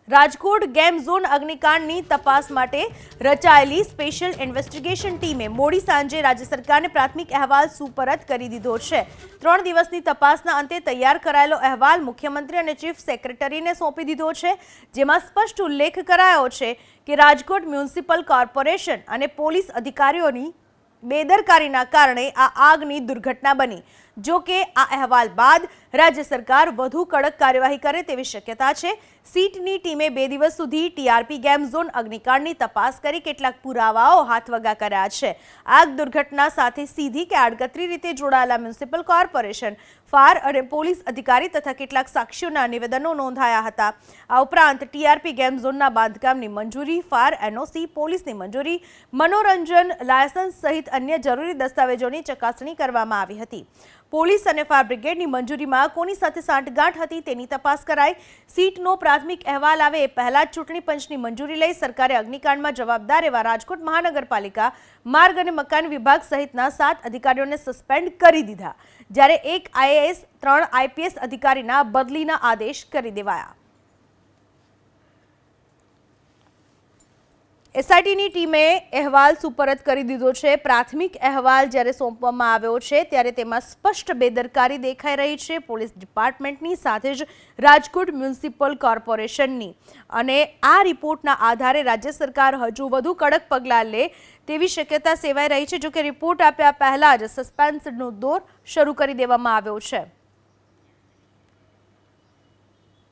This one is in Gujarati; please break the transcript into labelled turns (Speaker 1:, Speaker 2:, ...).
Speaker 1: રાજકોટ ગેમ ઝોન અગ્નિકાંડની તપાસ માટે રચાયેલી સ્પેશિયલ ઇન્વેસ્ટિગેશન ટીમે મોડી સાંજે રાજ્ય સરકારને પ્રાથમિક અહેવાલ સુપરત કરી દીધો છે। 3 દિવસની તપાસના અંતે તૈયાર કરાયેલો અહેવાલ મુખ્યમંત્રી અને ચીફ સેક્રેટરીને સોંપી દીધો છે, જેમાં સ્પષ્ટ ઉલ્લેખ કરાયો છે કે રાજકોટ મ્યુનિસિપલ કોર્પોરેશન અને પોલીસ અધિકારીઓની બેદરકારીના કારણે આ આગની દુર્ઘટના બની। જો કે આ અહેવાલ બાદ રાજ્ય સરકાર વધુ કડક કાર્યવાહી કરે તેવી શક્યતા છે। સીટની ટીમે 2 દિવસ સુધી ટીઆરપી ગેમ ઝોન અગ્નિકાંડની તપાસ કરી કેટલાક પુરાવાઓ હાથવગા કર્યા છે। આગ દુર્ઘટના સાથે સીધી કે આડકતરી રીતે જોડાયેલા મ્યુનિસિપલ કોર્પોરેશન, ફાયર અને પોલીસ અધિકારી તથા કેટલાક સાક્ષીઓના નિવેદનો નોંધાયા હતા। આ ઉપરાંત ટીઆરપી ગેમ ઝોનના બાંધકામની મંજૂરી, ફાયર એનઓસી, પોલીસની મંજૂરી, મનોરંજન લાયસન્સ સહિત અન્ય જરૂરી દસ્તાવેજોની ચકાસણી કરવામાં આવી હતી। પોલીસ અને ફાયર બ્રિગેડની મંજૂરીમાં કોની સાથે સાંઠગાંઠ હતી તેની તપાસ કરાઈ। સીટનો પ્રાથમિક અહેવાલ આવે એ પહેલા જ ચૂંટણી પંચની મંજૂરી લઈ સરકારે અગ્નિકાંડમાં જવાબદાર એવા રાજકોટ મહાનગરપાલિકા, માર્ગ અને મકાન વિભાગ સહિતના 7 અધિકારીઓને સસ્પેન્ડ કરી દીધા, જ્યારે 1 આઈએએસ, 3 આઈપીએસ અધિકારીના બદલીના આદેશ કરી દેવાયા। એસઆઈટીની ટીમે અહેવાલ સુપરત કરી દીધો છે। પ્રાથમિક અહેવાલ જ્યારે સોંપવામાં આવ્યો છે ત્યારે તેમાં સ્પષ્ટ બેદરકારી દેખાઈ રહી છે પોલીસ ડિપાર્ટમેન્ટની, સાથે જ રાજકોટ મ્યુનિસિપલ કોર્પોરેશનની, અને આ રિપોર્ટના આધારે રાજ્ય સરકાર હજુ વધુ કડક પગલાં લે તેવી શક્યતા સેવાઈ રહી છે। જો કે રિપોર્ટ આપ્યા પહેલા જ સસ્પેન્સનો દોર શરૂ કરી દેવામાં આવ્યો છે।